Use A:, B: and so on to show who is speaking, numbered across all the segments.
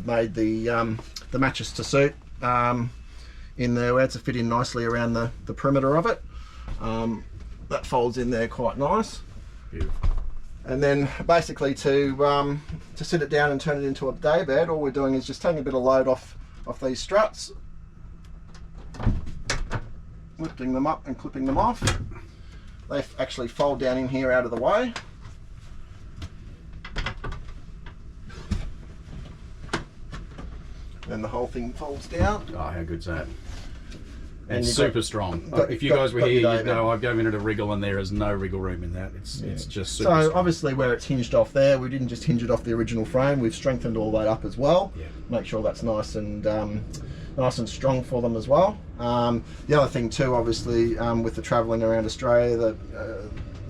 A: we've made the mattress to suit in there, where to fit in nicely around the perimeter of it. That folds in there quite nice.
B: Beautiful.
A: And then basically to sit it down and turn it into a day bed, all we're doing is just taking a bit of load off these struts, lifting them up and clipping them off. They actually fold down in here out of the way. Then the whole thing folds down.
B: Oh, how good's that?
A: And
B: it's super strong. If you guys were here, you'd know I've given it a wriggle and there is no wriggle room in that. It's just super strong.
A: Obviously where it's hinged off there, we didn't just hinge it off the original frame, we've strengthened all that up as well.
B: Yeah.
A: Make sure that's nice and strong for them as well. The other thing too, obviously, with the travelling around Australia,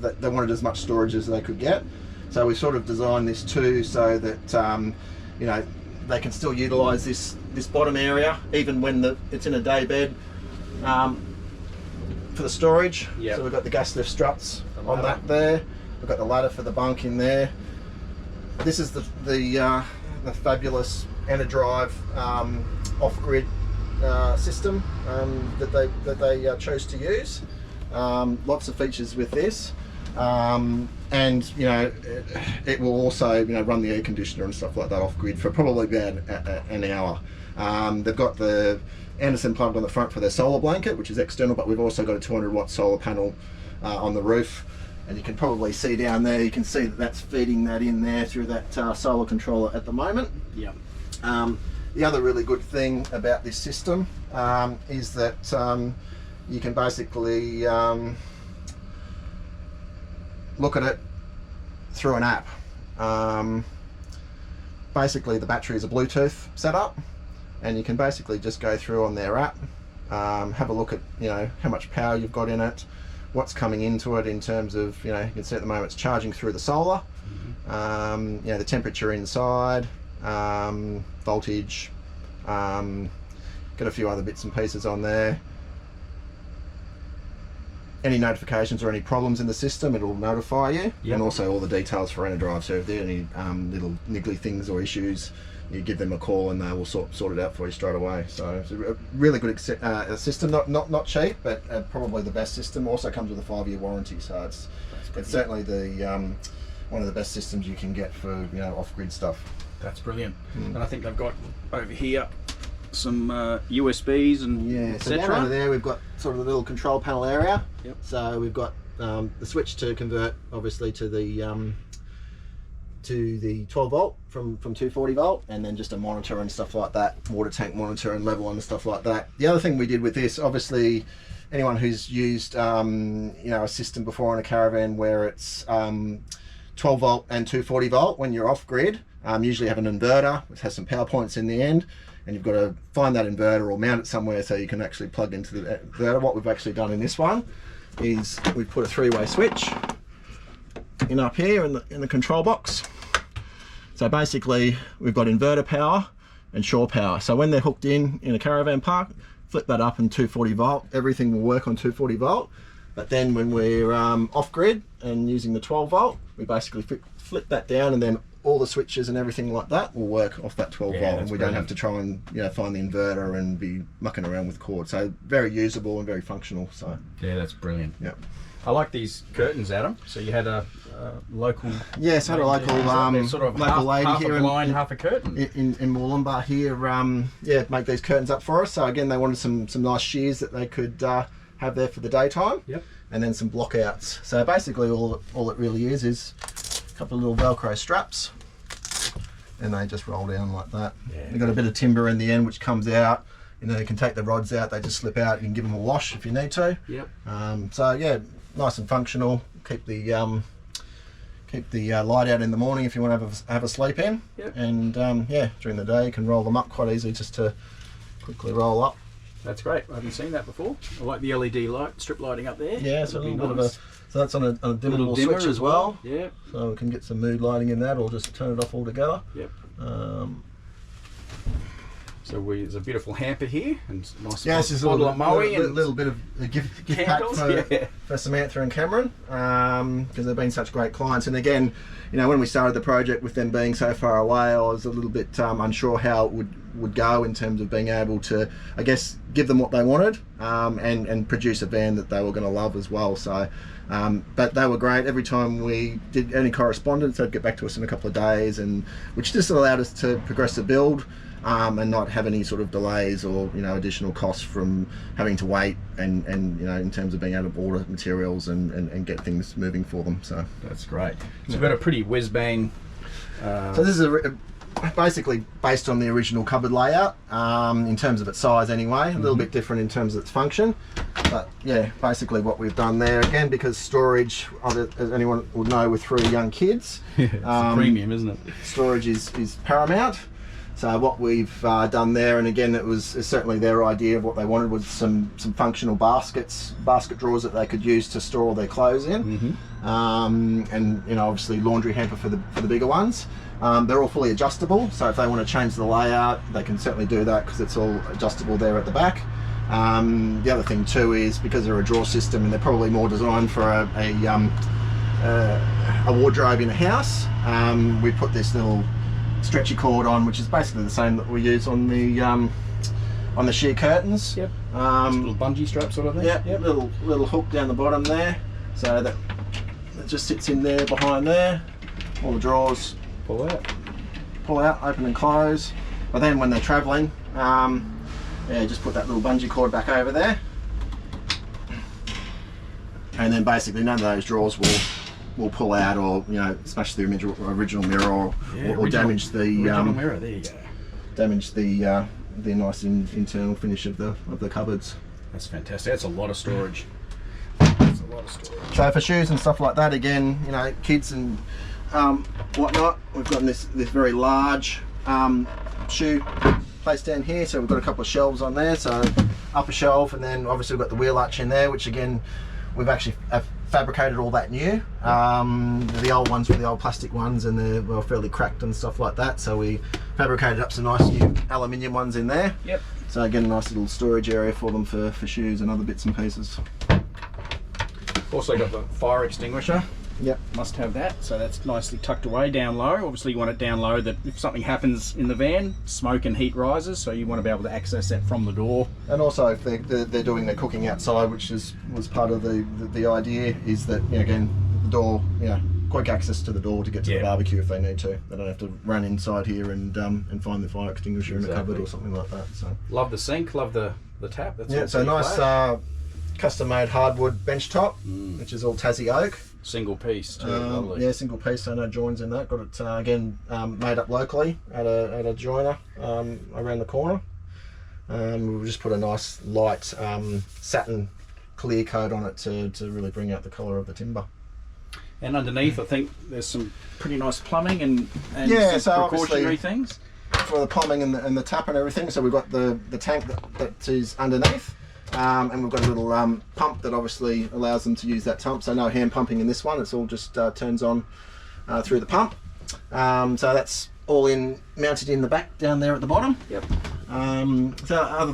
A: that they wanted as much storage as they could get. So we sort of designed this too so that you know, they can still utilise this bottom area even when it's in a day bed. For the storage,
B: yep.
A: So we've got the gas lift struts on that there. We've got the ladder for the bunk in there. This is the fabulous EnerDrive off-grid system that they chose to use. Lots of features with this, and you know it will also run the air conditioner and stuff like that off-grid for probably about an hour. They've got the Anderson plugged on the front for their solar blanket, which is external, but we've also got a 200-watt solar panel on the roof, and you can probably see down there, you can see that that's feeding that in there through that solar controller at the moment.
B: Yeah.
A: The other really good thing about this system is that you can basically look at it through an app. Basically the battery is a Bluetooth setup, and you can basically just go through on their app, have a look at how much power you've got in it, what's coming into it in terms of you can see at the moment it's charging through the solar, the temperature inside, voltage, got a few other bits and pieces on there. Any notifications or any problems in the system, it'll notify you. Yep. And also all the details for EnerDrive, so if there are any little niggly things or issues, you give them a call and they will sort it out for you straight away. So it's a really good system, not cheap, but probably the best system. Also comes with a 5-year warranty, so it's certainly the one of the best systems you can get for off-grid stuff.
B: That's brilliant. And I think they've got over here some USBs and
A: so down over there we've got sort of a little control panel area.
B: Yep.
A: So we've got the switch to convert obviously to the 12 volt from 240 volt, and then just a monitor and stuff like that, water tank monitor and level and stuff like that. The other thing we did with this, obviously anyone who's used a system before on a caravan where it's 12 volt and 240 volt, when you're off grid, usually have an inverter which has some power points in the end, and you've got to find that inverter or mount it somewhere so you can actually plug into the inverter. What we've actually done in this one is we've put a 3-way switch in up here in the control box. So basically we've got inverter power and shore power. So when they're hooked in a caravan park, flip that up in 240 volt, everything will work on 240 volt. But then when we're off grid and using the 12 volt, we basically flip that down, and then all the switches and everything like that will work off that 12 volt, and we don't have to try and find the inverter and be mucking around with cords. So very usable and very functional. So
B: yeah, that's brilliant.
A: Yeah,
B: I like these curtains, Adam. So you had a local,
A: yes, had a local
B: sort of
A: local lady
B: half
A: here
B: a blind, half a curtain
A: in Moolumbar here. Make these curtains up for us. So again, they wanted some nice shears that they could have there for the daytime.
B: Yep.
A: And then some block outs. So basically all it really is a couple of little Velcro straps, and they just roll down like that. Yeah. They've got a bit of timber in the end which comes out. You can take the rods out, they just slip out. You can give them a wash if you need to.
B: Yep.
A: So yeah, nice and functional. Keep the light out in the morning if you want to have a sleep in.
B: Yep.
A: And during the day you can roll them up quite easily, just to quickly roll up.
B: That's great. I haven't seen that before. I like the LED light, strip lighting up there.
A: Yeah, so a little bit of a, so that's on a dimmable switch as well.
B: Yeah.
A: So we can get some mood lighting in that, or just turn it off altogether.
B: Yep.
A: So
B: So there's a beautiful hamper here, and nice
A: this is a
B: bottle of Moe and
A: little bit of a gift pack for Samantha and Cameron, because they've been such great clients. And again, you know, when we started the project with them being so far away, I was a little bit unsure how it would go in terms of being able to, I guess, give them what they wanted, and produce a van that they were going to love as well. So, but they were great. Every time we did any correspondence, they'd get back to us in a couple of days, and which just allowed us to progress the build. And not have any sort of delays or, you know, additional costs from having to wait and you know, in terms of being able to order materials and get things moving for them. So
B: that's great. So we've got a pretty whiz bang.
A: So this is basically based on the original cupboard layout, in terms of its size anyway, a little bit different in terms of its function, but yeah, basically what we've done there, again, because storage, as anyone would know with 3 young kids,
B: it's a premium, isn't it? Storage
A: is paramount. So what we've done there, and again, it was certainly their idea of what they wanted, was some functional basket drawers that they could use to store all their clothes in, and you know, obviously laundry hamper for the bigger ones. They're all fully adjustable, so if they want to change the layout, they can certainly do that because it's all adjustable there at the back. The other thing too is because they're a drawer system and they're probably more designed for a wardrobe in a house, we put this little stretchy cord on, which is basically the same that we use on the sheer curtains.
B: Yep. Little bungee strap sort of thing.
A: Yeah. Yep. Little hook down the bottom there, so that it just sits in there behind there. All the drawers pull out, open and close. But then when they're travelling, yeah, just put that little bungee cord back over there, and then basically none of those drawers will pull out, or you know, smash the original mirror, or damage the
B: mirror. There you go.
A: Damage the nice internal finish of the cupboards.
B: That's fantastic. That's a lot of storage. That's a lot of storage.
A: So for shoes and stuff like that, again, you know, kids and whatnot, we've got this very large shoe place down here. So we've got a couple of shelves on there. So upper shelf, and then obviously we've got the wheel arch in there, which again, we've actually fabricated all that new. The old ones were the old plastic ones, and they're fairly cracked and stuff like that. So we fabricated up some nice new aluminium ones in there.
B: Yep.
A: So again, a nice little storage area for them for shoes and other bits and pieces.
B: Also got the fire extinguisher.
A: Yep.
B: Must have that. So that's nicely tucked away down low. Obviously you want it down low that if something happens in the van, smoke and heat rises, so you want to be able to access that from the door.
A: And also if they're doing their cooking outside, which was part of the idea, is that, you know, again, the door, you know, quick access to the door to get to the barbecue if they need to. They don't have to run inside here and find the fire extinguisher in the cupboard or something like that. So
B: love the sink, love the tap. That's
A: yeah. So nice custom made hardwood bench top, which is all Tassie oak.
B: Single piece too, lovely.
A: Yeah, single piece, so no joins in that. Got it again made up locally at a joiner around the corner. We'll just put a nice light satin clear coat on it to really bring out the colour of the timber.
B: And underneath, I think there's some pretty nice plumbing and
A: yeah,
B: some precautionary things
A: for the plumbing and the tap and everything. So we've got the tank that is underneath. And we've got a little pump that obviously allows them to use that pump. So no hand pumping in this one. It's all just turns on through the pump. So that's all mounted in the back down there at the bottom.
B: Yep.
A: So other